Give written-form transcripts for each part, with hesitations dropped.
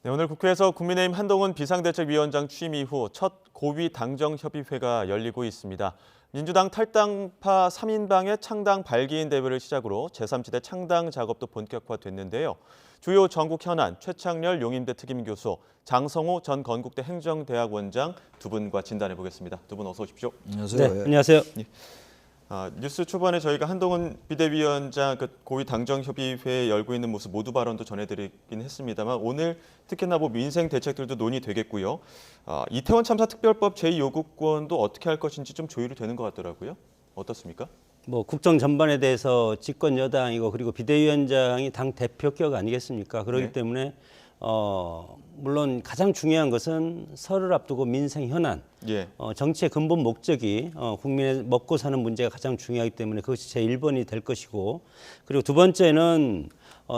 네, 오늘 국회에서 국민의힘 한동훈 비상대책위원장 취임 이후 첫 고위 당정협의회가 열리고 있습니다. 민주당 탈당파 3인방의 창당 발기인 대회를 시작으로 제3지대 창당 작업도 본격화됐는데요. 주요 전국 현안 최창렬 용인대 특임교수, 장성호 전 건국대 행정대학원장 두 분과 진단해 보겠습니다. 두 분 어서 오십시오. 안녕하세요. 네, 안녕하세요. 뉴스 초반에 저희가 한동훈 비대위원장 고위 당정협의회 열고 있는 모습 모두 발언도 전해드리긴 했습니다만 오늘 특히나 민생 대책들도 논의되겠고요. 이태원 참사 특별법 제2요구권도 어떻게 할 것인지 좀 조율이 되는 것 같더라고요. 어떻습니까? 국정 전반에 대해서 집권 여당이고 그리고 비대위원장이 당 대표격 아니겠습니까? 그렇기 네. 때문에 물론 가장 중요한 것은 설을 앞두고 민생 현안, 예. 정치의 근본 목적이 국민의 먹고 사는 문제가 가장 중요하기 때문에 그것이 제1번이 될 것이고, 그리고 두 번째는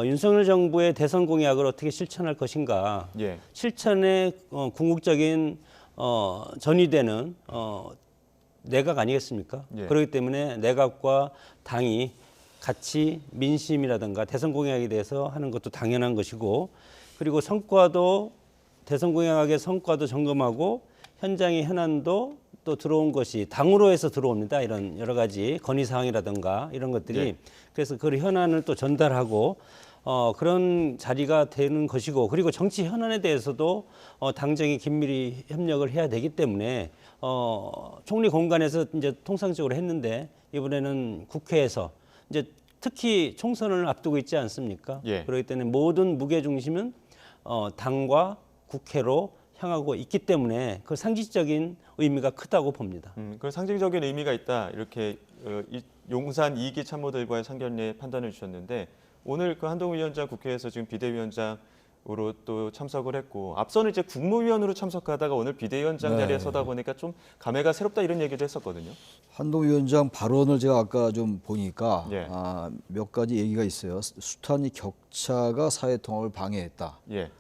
윤석열 정부의 대선 공약을 어떻게 실천할 것인가. 예. 실천에 궁극적인 전이되는 내각 아니겠습니까? 예. 그렇기 때문에 내각과 당이 같이 민심이라든가 대선 공약에 대해서 하는 것도 당연한 것이고, 그리고 성과도 대선 공약의 성과도 점검하고 현장의 현안도 또 들어온 것이 당으로 해서 들어옵니다. 이런 여러 가지 건의 사항이라든가 이런 것들이 네. 그래서 그 현안을 또 전달하고 그런 자리가 되는 것이고, 그리고 정치 현안에 대해서도 당정이 긴밀히 협력을 해야 되기 때문에 총리 공간에서 이제 통상적으로 했는데 이번에는 국회에서 이제 특히 총선을 앞두고 있지 않습니까? 예. 그렇기 때문에 모든 무게 중심은 당과 국회로 향하고 있기 때문에 그 상징적인 의미가 크다고 봅니다. 그 상징적인 의미가 있다. 이렇게 용산 2기 참모들과의 상견례 판단을 주셨는데 오늘 그 한동훈 위원장 국회에서 지금 비대위원장으로 또 참석을 했고 앞서는 이제 국무위원으로 참석하다가 오늘 비대위원장 자리에 서다 보니까 좀 감회가 새롭다 이런 얘기도 했었거든요. 한동훈 위원장 발언을 제가 아까 좀 보니까 예. 몇 가지 얘기가 있어요. 숱한 이 격차가 사회 통합을 방해했다. 예.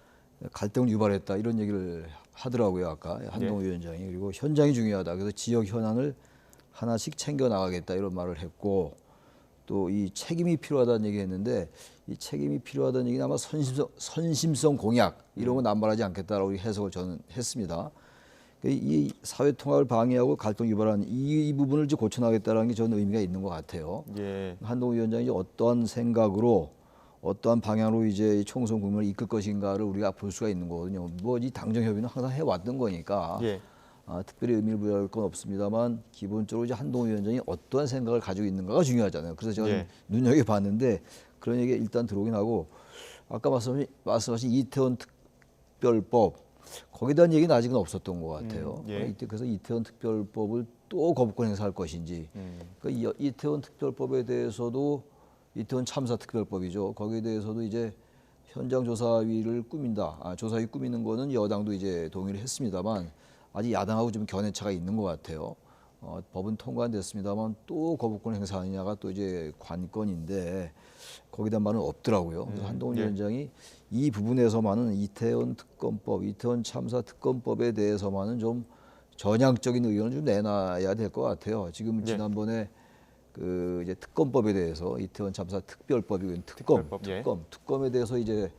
갈등을 유발했다. 이런 얘기를 하더라고요. 아까 한동훈 위원장이. 그리고 현장이 중요하다. 그래서 지역 현안을 하나씩 챙겨 나가겠다. 이런 말을 했고 또 이 책임이 필요하다는 얘기했는데 이 책임이 필요하다는 얘기는 아마 선심성 공약 이런 건 남발하지 않겠다라고 해석을 저는 했습니다. 이 사회 통합을 방해하고 갈등 유발한 이 부분을 이제 고쳐나가겠다는 게 저는 의미가 있는 것 같아요. 예. 한동훈 위원장이 어떠한 생각으로 어떠한 방향으로 이제 총선 국면을 이끌 것인가를 우리가 볼 수가 있는 거거든요. 이 당정협의는 항상 해왔던 거니까 예. 특별히 의미를 부여할 건 없습니다만 기본적으로 이제 한동훈 위원장이 어떠한 생각을 가지고 있는가가 중요하잖아요. 그래서 저는 예. 눈여겨봤는데 그런 얘기가 일단 들어오긴 하고 아까 말씀하신 이태원 특별법 거기에 대한 얘기는 아직은 없었던 것 같아요. 예. 그래서 이태원 특별법을 또 거부권 행사할 것인지 그러니까 이태원 특별법에 대해서도 이태원 참사 특별법이죠. 거기에 대해서도 이제 현장 조사위를 꾸민다. 조사위 꾸미는 거는 여당도 이제 동의를 했습니다만 아직 야당하고 좀 견해차가 있는 것 같아요. 법은 통과는 됐습니다만 또 거부권 행사하느냐가 또 이제 관건인데 거기에 대한 말은 없더라고요. 그래서 한동훈 예. 위원장이 이 부분에서만은 이태원 특검법, 이태원 참사 특검법에 대해서만은 좀 전향적인 의견을 좀 내놔야 될 것 같아요. 지금 예. 지난번에 그 이제 특검법에 대해서 이태원 참사 특별법이고 특검에 대해서 이제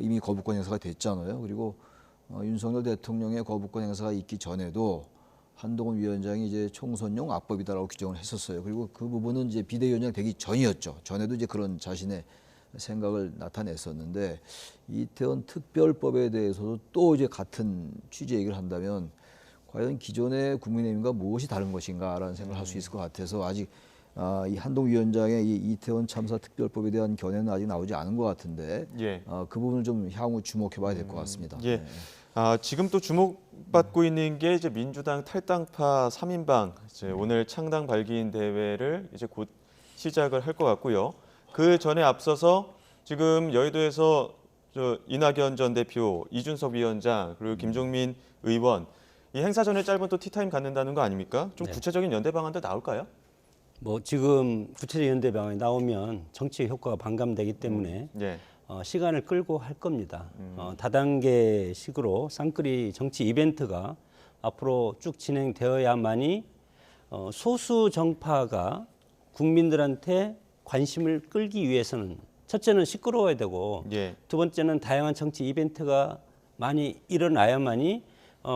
이미 거부권 행사가 됐잖아요. 그리고 윤석열 대통령의 거부권 행사가 있기 전에도 한동훈 위원장이 이제 총선용 악법이다라고 규정을 했었어요. 그리고 그 부분은 이제 비대위원장 되기 전이었죠. 전에도 이제 그런 자신의 생각을 나타냈었는데 이태원 특별법에 대해서도 또 이제 같은 취지 얘기를 한다면 과연 기존의 국민의힘과 무엇이 다른 것인가라는 생각을 할 수 있을 것 같아서 아직 이 한동훈 위원장의 이 이태원 참사 특별법에 대한 견해는 아직 나오지 않은 것 같은데 예. 그 부분을 좀 향후 주목해봐야 될 것 같습니다. 예. 네. 지금 또 주목받고 있는 게 이제 민주당 탈당파 3인방 이제 오늘 창당 발기인 대회를 이제 곧 시작을 할 것 같고요. 그 전에 앞서서 지금 여의도에서 이낙연 전 대표, 이준석 위원장 그리고 김종민 의원 이 행사 전에 짧은 또 티타임 갖는다는 거 아닙니까? 좀 네. 구체적인 연대 방안도 나올까요? 지금 구체적 연대 방안이 나오면 정치 효과가 반감되기 때문에 예. 시간을 끌고 할 겁니다. 다단계식으로 쌍끌이 정치 이벤트가 앞으로 쭉 진행되어야만이 소수 정파가 국민들한테 관심을 끌기 위해서는 첫째는 시끄러워야 되고 예. 두 번째는 다양한 정치 이벤트가 많이 일어나야만이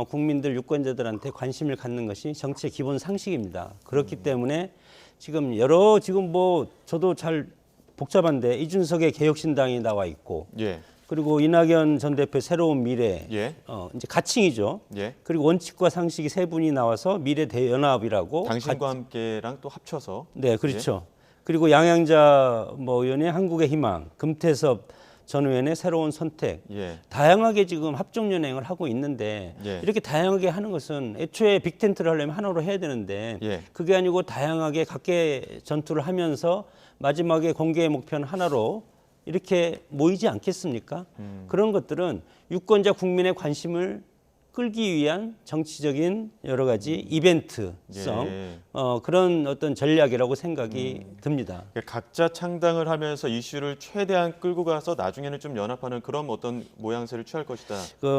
국민들 유권자들한테 관심을 갖는 것이 정치의 기본 상식입니다. 그렇기 때문에 지금 뭐 저도 잘 복잡한데 이준석의 개혁신당이 나와 있고 예. 그리고 이낙연 전 대표 새로운 미래 예. 이제 가칭이죠. 예. 그리고 원칙과 상식이 세 분이 나와서 미래 대연합이라고 당신과 함께랑 또 합쳐서. 네, 그렇죠. 그리고 양양자 의원의 한국의 희망, 금태섭 전 의원의 새로운 선택, 예. 다양하게 지금 합종 연행을 하고 있는데 예. 이렇게 다양하게 하는 것은 애초에 빅텐트를 하려면 하나로 해야 되는데 예. 그게 아니고 다양하게 각계 전투를 하면서 마지막에 공개의 목표는 하나로 이렇게 모이지 않겠습니까? 그런 것들은 유권자 국민의 관심을 끌기 위한 정치적인 여러 가지 이벤트성 예. 그런 어떤 전략이라고 생각이 듭니다. 각자 창당을 하면서 이슈를 최대한 끌고 가서 나중에는 좀 연합하는 그런 어떤 모양새를 취할 것이다.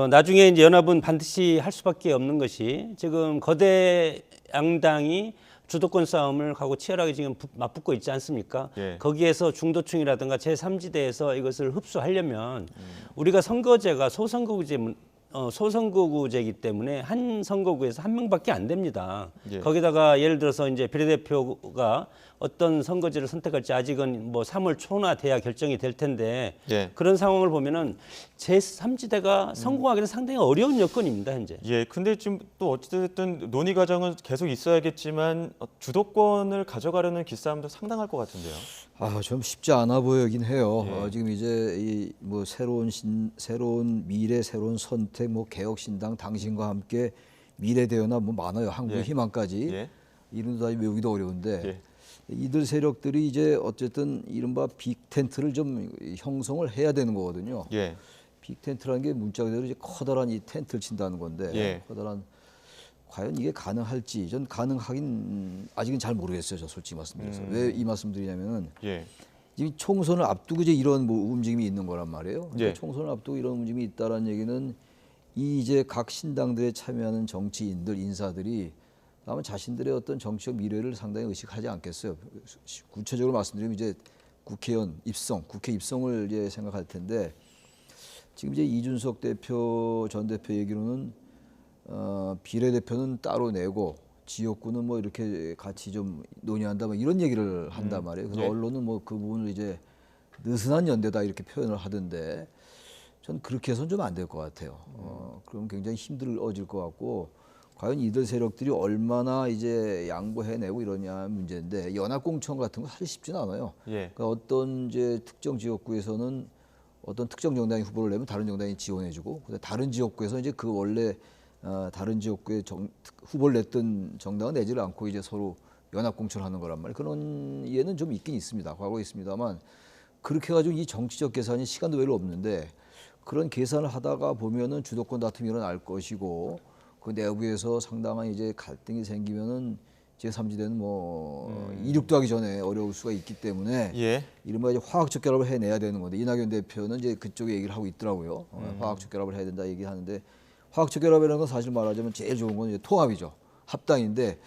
나중에 이제 연합은 반드시 할 수밖에 없는 것이 지금 거대 양당이 주도권 싸움을 하고 치열하게 지금 맞붙고 있지 않습니까? 예. 거기에서 중도층이라든가 제3지대에서 이것을 흡수하려면 우리가 선거제가 소선거구제이기 때문에 한 선거구에서 한 명밖에 안 됩니다. 예. 거기다가 예를 들어서 이제 비례대표가 어떤 선거제를 선택할지 아직은 3월 초나 돼야 결정이 될 텐데 예. 그런 상황을 보면은 제3지대가 성공하기는 상당히 어려운 여건입니다, 현재. 예, 근데 지금 또 어찌됐든 논의 과정은 계속 있어야겠지만 주도권을 가져가려는 기싸움도 상당할 것 같은데요. 좀 쉽지 않아 보이긴 해요. 예. 지금 이제 새로운 미래, 새로운 선택, 개혁신당, 당신과 함께 미래대연합 많아요. 한국의 예. 희망까지. 예. 이름도 다 외우기도 어려운데 예. 이들 세력들이 이제 어쨌든 이른바 빅텐트를 좀 형성을 해야 되는 거거든요. 예. 빅텐트라는 게 문자 그대로 이제 커다란 이 텐트를 친다는 건데 예. 과연 이게 가능할지 전 가능하긴 아직은 잘 모르겠어요. 저 솔직히 말씀드려서 왜 이 말씀드리냐면은 예. 지금 총선을 앞두고 이제 이런 움직임이 있는 거란 말이에요. 그러니까 예. 총선을 앞두고 이런 움직임이 있다라는 얘기는 이제 각 신당들에 참여하는 정치인들 인사들이 아마 자신들의 어떤 정치적 미래를 상당히 의식하지 않겠어요. 구체적으로 말씀드리면 이제 국회 입성을 이제 생각할 텐데 지금 이제 이준석 전 대표 얘기로는 비례대표는 따로 내고 지역구는 이렇게 같이 좀 논의한다 이런 얘기를 한단 말이에요. 그래서 예. 언론은 그 부분을 이제 느슨한 연대다 이렇게 표현을 하던데 전 그렇게 해서는 좀 안 될 것 같아요. 그럼 굉장히 힘들어질 것 같고 과연 이들 세력들이 얼마나 이제 양보해내고 이러냐 문제인데 연합공천 같은 거 사실 쉽지는 않아요. 예. 그러니까 어떤 이제 특정 지역구에서는 어떤 특정 정당이 후보를 내면 다른 정당이 지원해주고 다른 지역구에서 이제 그 원래 다른 지역구에 후보를 냈던 정당은 내지를 않고 이제 서로 연합공천하는 거란 말이에요. 그런 예는 좀 있긴 있습니다. 과거에 있습니다만 그렇게 해가지고 이 정치적 계산이 시간도 별로 없는데 그런 계산을 하다가 보면은 주도권 다툼이 일어날 것이고 그 내부에서 상당한 이제 갈등이 생기면은 제3지대는 이륙도 하기 전에 어려울 수가 있기 때문에 예. 이른바 이제 화학적 결합을 해내야 되는 건데 이낙연 대표는 이제 그쪽에 얘기를 하고 있더라고요. 화학적 결합을 해야 된다 얘기하는데 화학적 결합이라는 건 사실 말하자면 제일 좋은 건 이제 통합이죠. 합당인데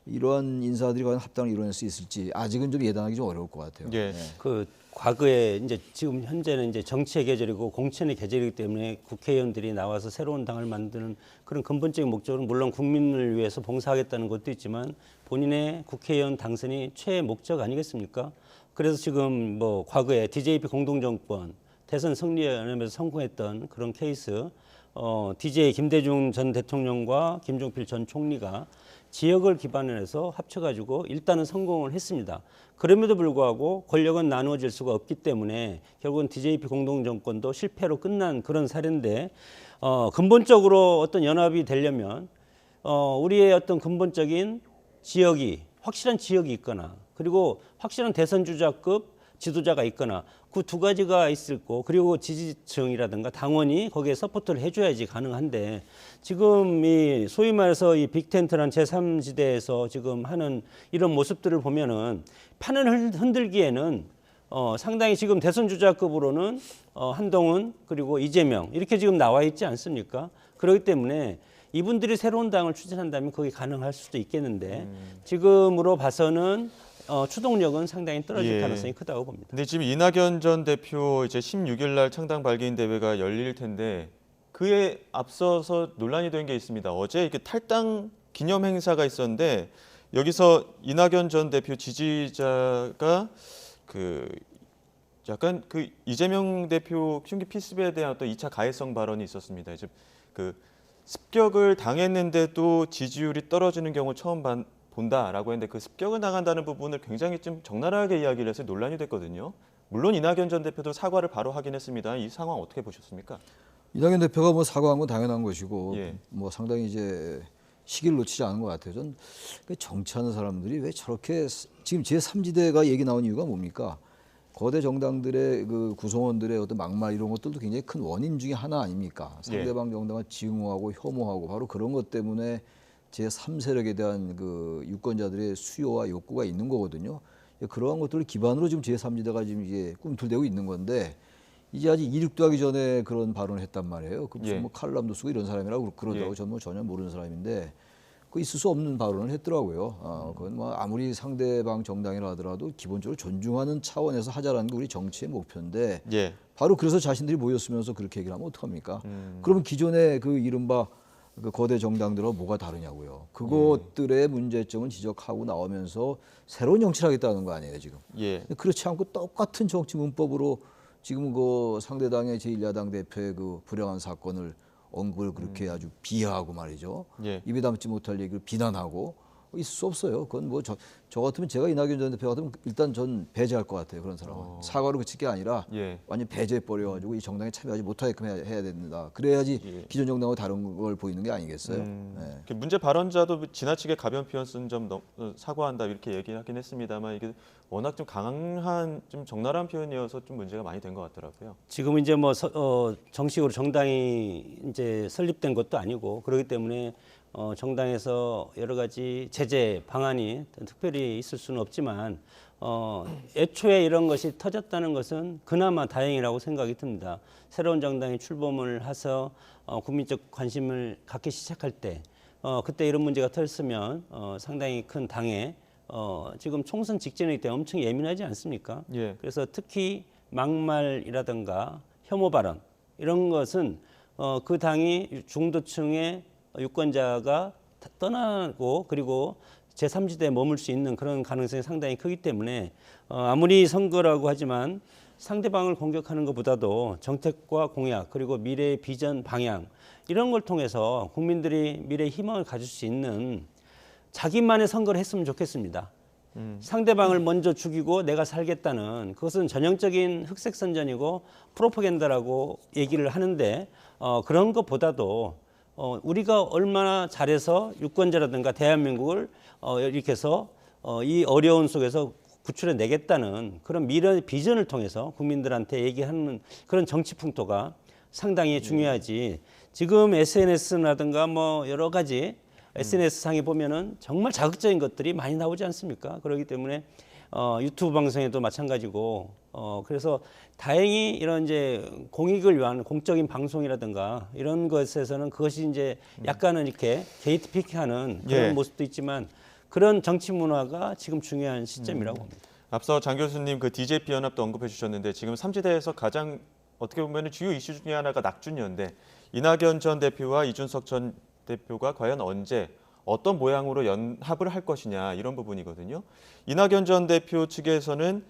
이러한 인사들이 과연 합당을 이뤄낼 수 있을지 아직은 좀 예단하기 좀 어려울 것 같아요. 예. 그 과거에 이제 지금 현재는 이제 정치의 계절이고 공천의 계절이기 때문에 국회의원들이 나와서 새로운 당을 만드는 그런 근본적인 목적은 물론 국민을 위해서 봉사하겠다는 것도 있지만 본인의 국회의원 당선이 최애 목적 아니겠습니까? 그래서 지금 과거에 DJP 공동정권 대선 승리연합에서 성공했던 그런 케이스 DJ 김대중 전 대통령과 김종필 전 총리가 지역을 기반으로 해서 합쳐가지고 일단은 성공을 했습니다. 그럼에도 불구하고 권력은 나누어질 수가 없기 때문에 결국은 DJP 공동정권도 실패로 끝난 그런 사례인데 근본적으로 어떤 연합이 되려면 우리의 어떤 근본적인 지역이 확실한 지역이 있거나 그리고 확실한 대선 주자급 지도자가 있거나 그 두 가지가 있을 거 그리고 지지층이라든가 당원이 거기에 서포트를 해줘야지 가능한데 지금 이 소위 말해서 이 빅텐트란 제3지대에서 지금 하는 이런 모습들을 보면은 판을 흔들기에는 상당히 지금 대선 주자급으로는 한동훈 그리고 이재명 이렇게 지금 나와 있지 않습니까? 그렇기 때문에 이분들이 새로운 당을 추진한다면 그게 가능할 수도 있겠는데 지금으로 봐서는 추동력은 상당히 떨어질 예. 가능성이 크다고 봅니다. 근데 지금 이낙연 전 대표 이제 16일 날 창당 발기인 대회가 열릴 텐데 그에 앞서서 논란이 된 게 있습니다. 어제 이렇게 탈당 기념 행사가 있었는데 여기서 이낙연 전 대표 지지자가 그 약간 그 이재명 대표 흉기 피습에 대한 어떤 2차 가해성 발언이 있었습니다. 이제 그 습격을 당했는데도 지지율이 떨어지는 경우 처음 본다라고 했는데 그 습격을 당한다는 부분을 굉장히 좀 적나라하게 이야기를 해서 논란이 됐거든요. 물론 이낙연 전 대표도 사과를 바로 하긴 했습니다. 이 상황 어떻게 보셨습니까? 이낙연 대표가 뭐 사과한 건 당연한 것이고 예. 뭐 상당히 이제 시기를 놓치지 않은 것 같아요. 전 정치하는 사람들이 왜 저렇게 지금 제3지대가 얘기 나온 이유가 뭡니까? 거대 정당들의 그 구성원들의 어떤 막말 이런 것들도 굉장히 큰 원인 중에 하나 아닙니까? 상대방 정당을 증오하고 혐오하고 바로 그런 것 때문에 제3세력에 대한 그 유권자들의 수요와 욕구가 있는 거거든요. 그러한 것들을 기반으로 지금 제3지대가 지금 이게 꿈틀대고 있는 건데 이제 아직 이륙도 하기 전에 그런 발언을 했단 말이에요. 그 무슨 뭐 칼럼도 쓰고 이런 사람이라고 그러더라고. 저는 뭐 전혀 모르는 사람인데 그 있을 수 없는 발언을 했더라고요. 그건 뭐 아무리 상대방 정당이라 하더라도 기본적으로 존중하는 차원에서 하자라는 게 우리 정치의 목표인데 바로 그래서 자신들이 모였으면서 그렇게 얘기를 하면 어떡합니까? 그러면 기존의 그 이른바 그 거대 정당들하고 뭐가 다르냐고요. 그것들의 문제점을 지적하고 나오면서 새로운 정치를 하겠다는 거 아니에요 지금. 그렇지 않고 똑같은 정치 문법으로 지금 그 상대당의 제1야당 대표의 그 불행한 사건을 언급을 그렇게 아주 비하하고 말이죠. 입에 담지 못할 얘기를 비난하고 있을 수 없어요. 그건 뭐 저 같으면 제가 이낙연 전 대표 같으면 일단 전 배제할 것 같아요. 그런 사람은. 사과로 그칠 게 아니라 완전 배제해버려가지고 이 정당에 참여하지 못하게끔 해야 된다. 그래야지 기존 정당하고 다른 걸 보이는 게 아니겠어요. 문제 발언자도 지나치게 가벼운 표현 쓴 점 사과한다 이렇게 얘기하긴 했습니다만 이게 워낙 좀 강한 좀 적나라한 표현이어서 좀 문제가 많이 된 것 같더라고요. 지금 이제 뭐 정식으로 정당이 이제 설립된 것도 아니고 그렇기 때문에 정당에서 여러 가지 제재 방안이 특별히 있을 수는 없지만 애초에 이런 것이 터졌다는 것은 그나마 다행이라고 생각이 듭니다. 새로운 정당이 출범을 해서 국민적 관심을 갖기 시작할 때 그때 이런 문제가 터졌으면 상당히 큰 당에 지금 총선 직전이기 때문에 엄청 예민하지 않습니까? 그래서 특히 막말이라든가 혐오 발언 이런 것은 그 당이 중도층의 유권자가 떠나고 그리고 제3지대에 머물 수 있는 그런 가능성이 상당히 크기 때문에 아무리 선거라고 하지만 상대방을 공격하는 것보다도 정책과 공약 그리고 미래의 비전 방향 이런 걸 통해서 국민들이 미래의 희망을 가질 수 있는 자기만의 선거를 했으면 좋겠습니다. 상대방을 먼저 죽이고 내가 살겠다는 그것은 전형적인 흑색선전이고 프로파간다라고 얘기를 하는데 그런 것보다도 우리가 얼마나 잘해서 유권자라든가 대한민국을 이렇게 해서 이 어려운 속에서 구출해 내겠다는 그런 미래 비전을 통해서 국민들한테 얘기하는 그런 정치 풍토가 상당히 중요하지. 지금 SNS라든가 뭐 여러 가지 SNS 상에 보면은 정말 자극적인 것들이 많이 나오지 않습니까? 그렇기 때문에 유튜브 방송에도 마찬가지고 그래서 다행히 이런 이제 공익을 위한 공적인 방송이라든가 이런 것에서는 그것이 이제 약간은 이렇게 게이트피킹하는 그런 모습도 있지만 그런 정치 문화가 지금 중요한 시점이라고 봅니다. 앞서 장 교수님 그 DJP 연합도 언급해 주셨는데 지금 3지대에서 가장 어떻게 보면 주요 이슈 중에 하나가 낙준이었는데 이낙연 전 대표와 이준석 전 대표가 과연 언제 어떤 모양으로 연합을 할 것이냐 이런 부분이거든요. 이낙연 전 대표 측에서는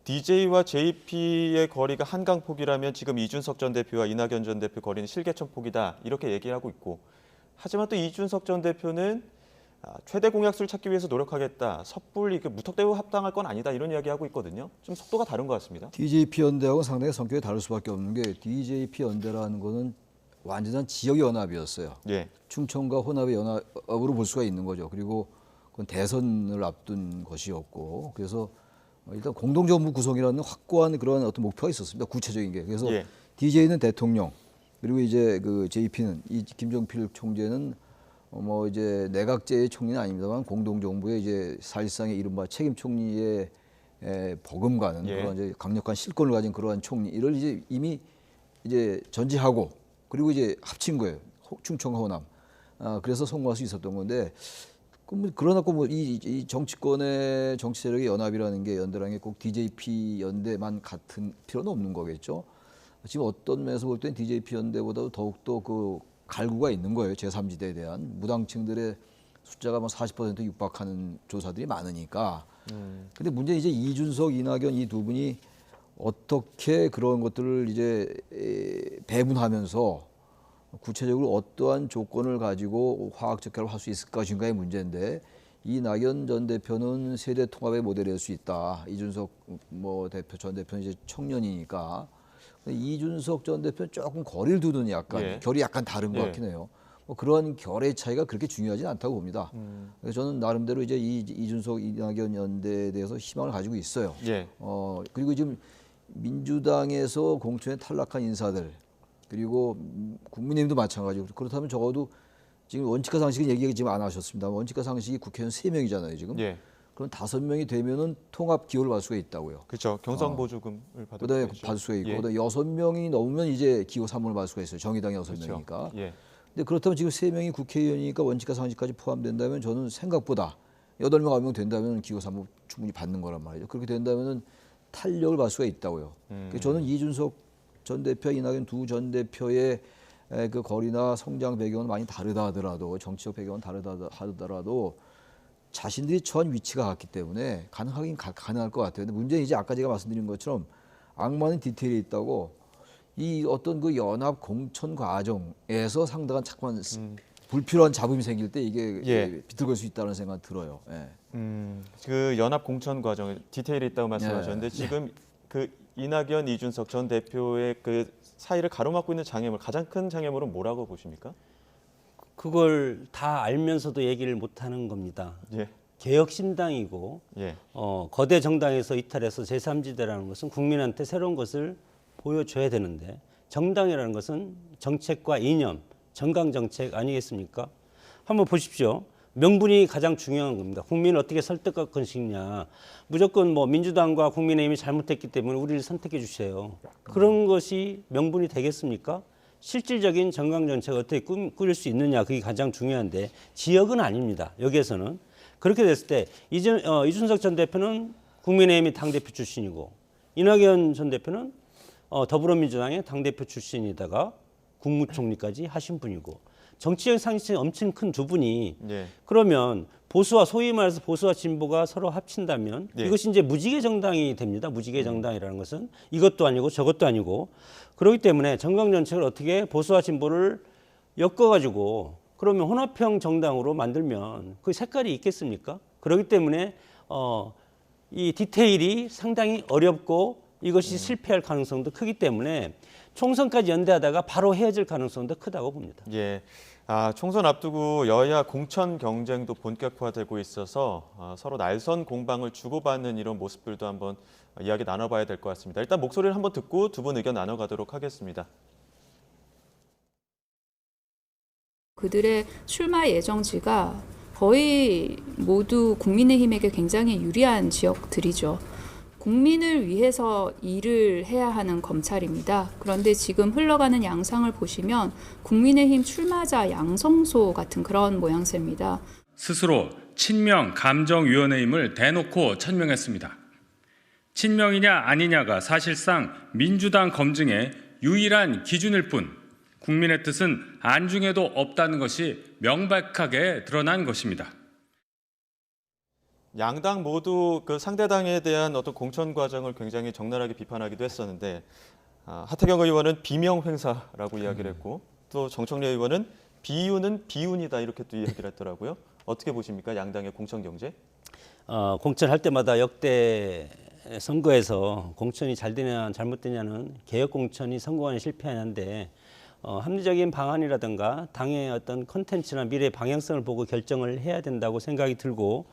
DJ와 JP의 거리가 한강폭이라면 지금 이준석 전 대표와 이낙연 전 대표 거리는 실개천폭이다 이렇게 얘기하고 있고 하지만 또 이준석 전 대표는 최대 공약수를 찾기 위해서 노력하겠다. 섣불리 무턱대고 합당할 건 아니다 이런 이야기하고 있거든요. 좀 속도가 다른 것 같습니다. DJP 연대하고 상당히 성격이 다를 수밖에 없는 게 DJP 연대라는 거는 완전한 지역 연합이었어요. 충청과 호남의 연합으로 볼 수가 있는 거죠. 그리고 그건 대선을 앞둔 것이었고 그래서 일단 공동정부 구성이라는 확고한 그런 어떤 목표가 있었습니다. 구체적인 게. 그래서 DJ는 대통령 그리고 이제 그 JP는 이 김정필 총재는 뭐 이제 내각제의 총리는 아닙니다만 공동정부의 이제 사실상의 이른바 책임 총리의 버금가는 그런 이제 강력한 실권을 가진 그러한 총리를 이제 이미 이제 전제하고 그리고 이제 합친 거예요. 충청과 호남. 그래서 성공할 수 있었던 건데 그러나 이 정치권의 정치 세력의 연합이라는 게 연대라는 게 꼭 DJP 연대만 같은 필요는 없는 거겠죠. 지금 어떤 면에서 볼 땐 DJP 연대보다도 더욱더 그 갈구가 있는 거예요. 제3지대에 대한 무당층들의 숫자가 뭐 40% 육박하는 조사들이 많으니까. 근데 문제는 이제 이준석, 이낙연 이 두 분이 어떻게 그런 것들을 이제 배분하면서 구체적으로 어떠한 조건을 가지고 화학적 결합을 할 수 있을 것인가의 문제인데, 이낙연 전 대표는 세대 통합의 모델일 수 있다. 이준석 전 대표는 이제 청년이니까. 이준석 전 대표는 조금 거리를 두는 약간 결이 약간 다른 것 같긴 해요. 그런 결의 차이가 그렇게 중요하지 않다고 봅니다. 그래서 저는 나름대로 이제 이준석, 이낙연 연대에 대해서 희망을 가지고 있어요. 그리고 지금 민주당에서 공천에 탈락한 인사들, 그리고 국민의힘도 마찬가지고, 그렇다면 적어도 지금 원칙과 상식은 얘기 지금 안 하셨습니다. 원칙과 상식이 국회의원 3명이잖아요 지금. 그럼 5명이 되면은 통합 기호를 받을 수가 있다고요. 그렇죠. 경선 보조금을 받을 수가 있고, 그다음에 6명이 넘으면 이제 기호 3번을 받을 수가 있어요. 정의당이 6명이니까. 근데 그렇다면 지금 3명이 국회의원이니까 원칙과 상식까지 포함된다면 저는 생각보다 8명, 9명 된다면 기호 3번 충분히 받는 거란 말이죠. 그렇게 된다면은 탄력을 받을 수가 있다고요. 그래서 저는 이준석 전 대표, 이낙연 두 전 대표의 그 거리나 성장 배경은 많이 다르다 하더라도, 정치적 배경은 다르다 하더라도 자신들이 처한 위치가 같기 때문에 가능하긴 가능할 것 같아요. 근데 문제는 이제 아까 제가 말씀드린 것처럼 악마는 디테일이 있다고, 이 어떤 그 연합 공천 과정에서 상당한 자꾸만 불필요한 잡음이 생길 때 이게 비틀걸 수 있다는 생각이 들어요. 그 연합 공천 과정에 디테일이 있다고 말씀하셨는데 지금 그 이낙연, 이준석 전 대표의 그 사이를 가로막고 있는 장애물, 가장 큰 장애물은 뭐라고 보십니까? 그걸 다 알면서도 얘기를 못하는 겁니다. 개혁신당이고 거대 정당에서 이탈해서 제3지대라는 것은 국민한테 새로운 것을 보여줘야 되는데, 정당이라는 것은 정책과 이념, 정강정책 아니겠습니까? 한번 보십시오. 명분이 가장 중요한 겁니다. 국민을 어떻게 설득할 것이냐. 무조건 뭐 민주당과 국민의힘이 잘못했기 때문에 우리를 선택해 주세요. 그런 것이 명분이 되겠습니까? 실질적인 정강정책을 어떻게 꾸릴 수 있느냐, 그게 가장 중요한데 지역은 아닙니다. 여기에서는. 그렇게 됐을 때 이준석 전 대표는 국민의힘이 당대표 출신이고, 이낙연 전 대표는 더불어민주당의 당대표 출신이다가 국무총리까지 하신 분이고, 정치적 상식이 엄청 큰 두 분이 그러면 보수와, 소위 말해서 보수와 진보가 서로 합친다면 이것이 이제 무지개 정당이 됩니다. 무지개 정당이라는 것은 이것도 아니고 저것도 아니고, 그렇기 때문에 정강정책을 어떻게 보수와 진보를 엮어가지고 그러면 혼합형 정당으로 만들면 그 색깔이 있겠습니까? 그렇기 때문에 이 디테일이 상당히 어렵고 이것이 실패할 가능성도 크기 때문에 총선까지 연대하다가 바로 헤어질 가능성도 크다고 봅니다. 총선 앞두고 여야 공천 경쟁도 본격화되고 있어서 서로 날선 공방을 주고받는 이런 모습들도 한번 이야기 나눠봐야 될 것 같습니다. 일단 목소리를 한번 듣고 두 분 의견 나눠가도록 하겠습니다. 그들의 출마 예정지가 거의 모두 국민의힘에게 굉장히 유리한 지역들이죠. 국민을 위해서 일을 해야 하는 검찰입니다. 그런데 지금 흘러가는 양상을 보시면 국민의힘 출마자 양성소 같은 그런 모양새입니다. 스스로 친명 감정위원회임을 대놓고 천명했습니다. 친명이냐 아니냐가 사실상 민주당 검증의 유일한 기준일 뿐, 국민의 뜻은 안중에도 없다는 것이 명백하게 드러난 것입니다. 양당 모두 그 상대당에 대한 어떤 공천 과정을 굉장히 적나라하게 비판하기도 했었는데, 하태경 의원은 비명 행사라고 이야기를 했고, 또 정청래 의원은 비윤은 비윤이다 이렇게 또 이야기를 했더라고요. 어떻게 보십니까, 양당의 공천 경제? 공천할 때마다 역대 선거에서 공천이 잘 되냐 잘못되냐는 개혁 공천이 성공하냐 실패하냐인데, 합리적인 방안이라든가 당의 어떤 컨텐츠나 미래 방향성을 보고 결정을 해야 된다고 생각이 들고,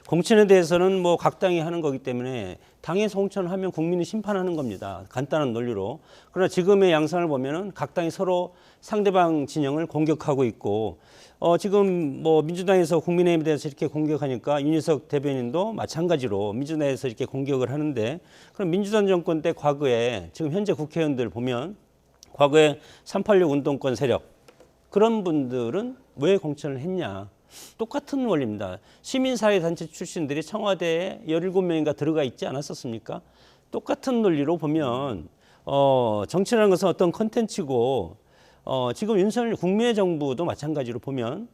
공천에 대해서는 뭐 각 당이 하는 거기 때문에 당에서 공천을 하면 국민이 심판하는 겁니다. 간단한 논리로. 그러나 지금의 양상을 보면은 각 당이 서로 상대방 진영을 공격하고 있고, 지금 뭐 민주당에서 국민의힘에 대해서 이렇게 공격하니까 윤희석 대변인도 마찬가지로 민주당에서 이렇게 공격을 하는데, 그럼 민주당 정권 때 과거에 지금 현재 국회의원들 보면 과거에 386 운동권 세력, 그런 분들은 왜 공천을 했냐. 똑같은 원리입니다. 시민사회단체 출신들이 청와대에 17명인가 들어가 있지 않았었습니까? 똑같은 논리로 보면 정치라는 것은 어떤 컨텐츠고 지금 윤석열 국민의 정부도 마찬가지로 보면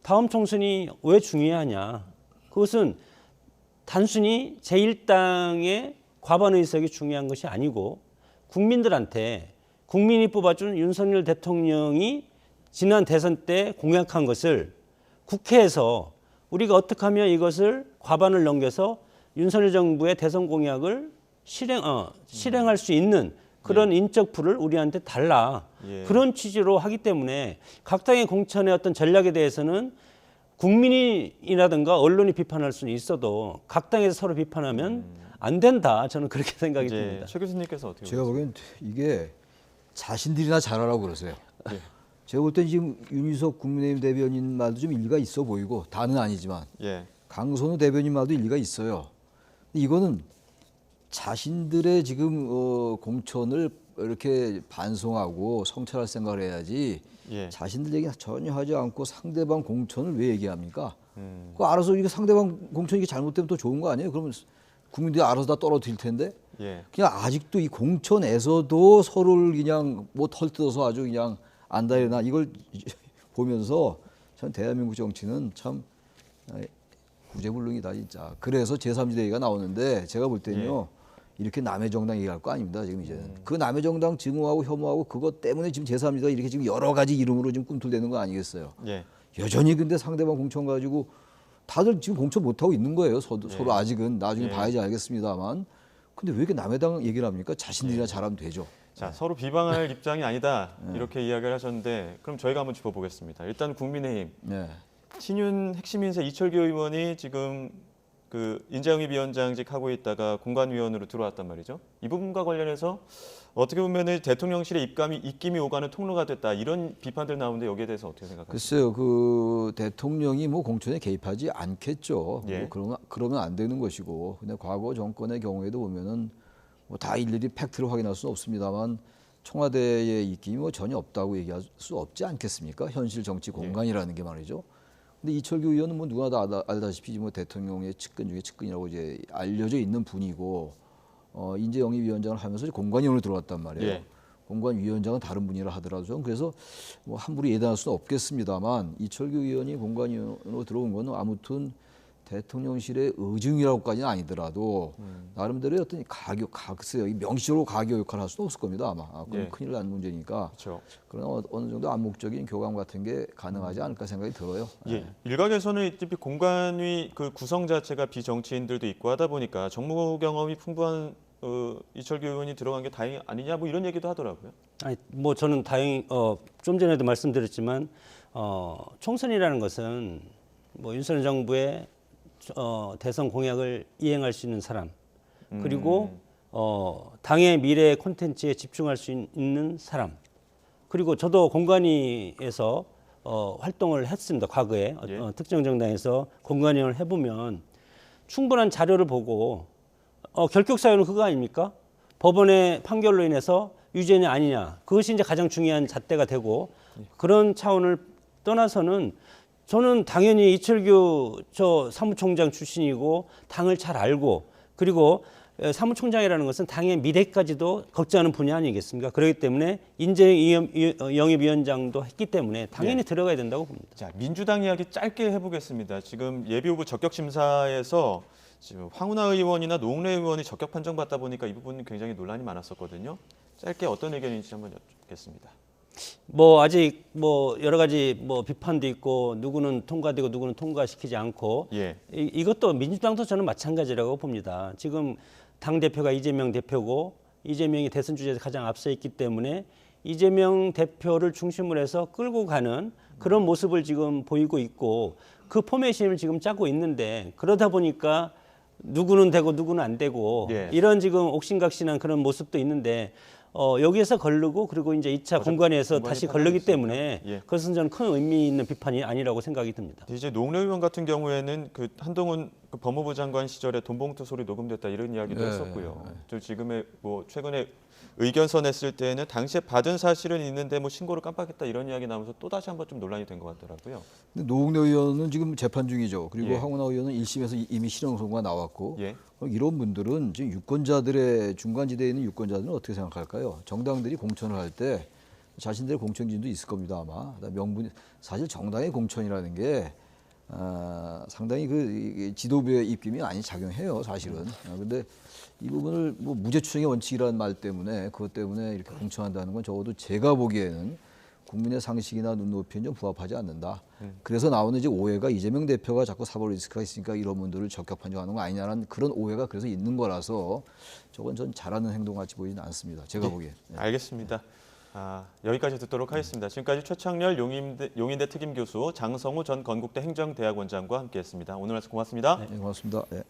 다음 총선이 왜 중요하냐. 그것은 단순히 제1당의 과반 의석이 중요한 것이 아니고 국민들한테 국민이 뽑아준 윤석열 대통령이 지난 대선 때 공약한 것을 국회에서 우리가 어떻게 하면 이것을 과반을 넘겨서 윤석열 정부의 대선 공약을 실행할 수 있는 그런 인적 풀을 우리한테 달라. 예. 그런 취지로 하기 때문에 각 당의 공천의 어떤 전략에 대해서는 국민이라든가 언론이 비판할 수는 있어도 각 당에서 서로 비판하면 안 된다. 저는 그렇게 생각이 이제 듭니다. 최 교수님께서 어떻게 제가 보세요? 보기엔 이게 자신들이나 잘하라고 그러세요. 예. 제가 볼 땐 지금 윤희석 국민의힘 대변인 말도 좀 일리가 있어 보이고 다는 아니지만 예. 강선우 대변인 말도 일리가 있어요. 이거는 자신들의 지금 공천을 이렇게 반송하고 성찰할 생각을 해야지 예. 자신들 얘기 전혀 하지 않고 상대방 공천을 왜 얘기합니까? 그 알아서 이게 상대방 공천이 이게 잘못되면 또 좋은 거 아니에요? 그러면 국민들이 알아서 다 떨어뜨릴 텐데 예. 그냥 아직도 이 공천에서도 서로를 그냥 뭐 털뜯어서 아주 그냥 안다이나 이걸 보면서 전 대한민국 정치는 참 구제불능이다 진짜. 그래서 제3지대회가 나오는데 제가 볼 때는요 이렇게 남의 정당 얘기할 거 아닙니다 지금 이제는. 그 남의 정당 증오하고 혐오하고 그것 때문에 지금 제3지대가 이렇게 지금 여러 가지 이름으로 지금 꿈틀대는 거 아니겠어요. 예. 여전히 근데 상대방 공천 가지고 다들 지금 공천 못 하고 있는 거예요. 서로 아직은 나중에 예. 봐야지 알겠습니다만. 근데 왜 이렇게 남의 당 얘기를 합니까? 자신들이나 잘하면 되죠. 자, 서로 비방할 입장이 아니다. 이렇게 이야기를 하셨는데 그럼 저희가 한번 짚어보겠습니다. 일단 국민의힘 네. 친윤 핵심 인사 이철규 의원이 지금 그 인재영입 위원장직 하고 있다가 공관위원으로 들어왔단 말이죠. 이 부분과 관련해서 어떻게 보면은 대통령실의 입김이 오가는 통로가 됐다 이런 비판들 나오는데 여기에 대해서 어떻게 생각하세요? 글쎄요, 그 대통령이 뭐 공천에 개입하지 않겠죠. 예. 뭐 그러면 안 되는 것이고. 근데 과거 정권의 경우에도 보면은 뭐 다 일일이 팩트를 확인할 수는 없습니다만 청와대의 입김이 뭐 전혀 없다고 얘기할 수 없지 않겠습니까? 현실 정치 공간이라는 게 말이죠. 근데 이철규 의원은 뭐 누구나 다 알다시피 뭐 대통령의 측근 중에 측근이라고 이제 알려져 있는 분이고 인재영입위원장을 하면서 공관위원으로 들어왔단 말이에요. 예. 공관위원장은 다른 분이라 하더라도 저는 그래서 뭐 함부로 예단할 수는 없겠습니다만 이철규 의원이 공관위원으로 들어온 건 아무튼 대통령실의 의중이라고까지는 아니더라도 나름대로의 어떤 글쎄요, 명시적으로 가교 역할을 할 수는 없을 겁니다 아마. 그건 예. 큰일 난 문제니까. 그렇죠. 그러나 어느 정도 암묵적인 교감 같은 게 가능하지 않을까 생각이 들어요. 예. 일각에서는 어차피 공관위 그 구성 자체가 비정치인들도 있고 하다 보니까 정무 경험이 풍부한 이철규 의원이 들어간 게 다행이 아니냐 뭐 이런 얘기도 하더라고요. 아니, 뭐 저는 다행히 좀 전에도 말씀드렸지만 총선이라는 것은 뭐 윤석열 정부의 대선 공약을 이행할 수 있는 사람 그리고 당의 미래 콘텐츠에 집중할 수 있는 사람 그리고 저도 공관위에서 활동을 했습니다. 과거에 예. 특정 정당에서 공관위원을 해보면 충분한 자료를 보고 결격 사유는 그거 아닙니까? 법원의 판결로 인해서 유죄냐 아니냐 그것이 이제 가장 중요한 잣대가 되고 그런 차원을 떠나서는 저는 당연히 이철규 저 사무총장 출신이고 당을 잘 알고 그리고 사무총장이라는 것은 당의 미래까지도 걱정하는 분야 아니겠습니까? 그렇기 때문에 인재영입위원장도 했기 때문에 당연히 들어가야 된다고 봅니다. 자, 민주당 이야기 짧게 해보겠습니다. 지금 예비후보 적격심사에서 지금 황운하 의원이나 노웅래 의원이 적격 판정받다 보니까 이 부분은 굉장히 논란이 많았었거든요. 짧게 어떤 의견인지 한번 여쭙겠습니다. 뭐 아직 뭐 여러 가지 뭐 비판도 있고 누구는 통과되고 누구는 통과시키지 않고 예. 이것도 민주당도 저는 마찬가지라고 봅니다. 지금 당 대표가 이재명 대표고 이재명이 대선 주제에서 가장 앞서 있기 때문에 이재명 대표를 중심으로 해서 끌고 가는 그런 모습을 지금 보이고 있고 그 포메이션을 지금 짜고 있는데 그러다 보니까 누구는 되고 누구는 안 되고 예. 이런 지금 옥신각신한 그런 모습도 있는데 여기에서 걸르고 그리고 이제 2차 공관위에서 다시 걸르기 때문에 예. 그것은 저는 큰 의미 있는 비판이 아니라고 생각이 듭니다. 이제 노웅래 의원 같은 경우에는 그 한동훈 그 법무부 장관 시절에 돈봉투 소리 녹음됐다 이런 이야기도 네, 했었고요. 저 지금의 뭐 최근에 의견서 냈을 때는 당시에 받은 사실은 있는데 뭐 신고를 깜빡했다 이런 이야기 나오면서 또 다시 한번 좀 논란이 된 것 같더라고요. 근데 노웅래 의원은 지금 재판 중이죠. 그리고 예. 황운하 의원은 1심에서 이미 실형 선고가 나왔고 예. 그럼 이런 분들은 지금 유권자들의 중간지대에 있는 유권자들은 어떻게 생각할까요? 정당들이 공천을 할 때 자신들의 공천진도 있을 겁니다 아마. 명분 사실 정당의 공천이라는 게 상당히 그 지도부의 입김이 많이 작용해요 사실은. 근데 이 부분을 뭐 무죄추정의 원칙이라는 말 때문에 그것 때문에 이렇게 공천한다는 건 적어도 제가 보기에는 국민의 상식이나 눈높이는 좀 부합하지 않는다. 그래서 나오는 이제 오해가 이재명 대표가 자꾸 사법 리스크가 있으니까 이런 분들을 적격 판정하는 거 아니냐는 그런 오해가 그래서 있는 거라서 저건 전 잘하는 행동 같이 보이지는 않습니다. 제가 보기에. 네. 알겠습니다. 여기까지 듣도록 하겠습니다. 지금까지 최창렬 용인대 특임교수, 장성우 전 건국대 행정대학원장과 함께했습니다. 오늘 말씀 고맙습니다. 네, 고맙습니다. 네.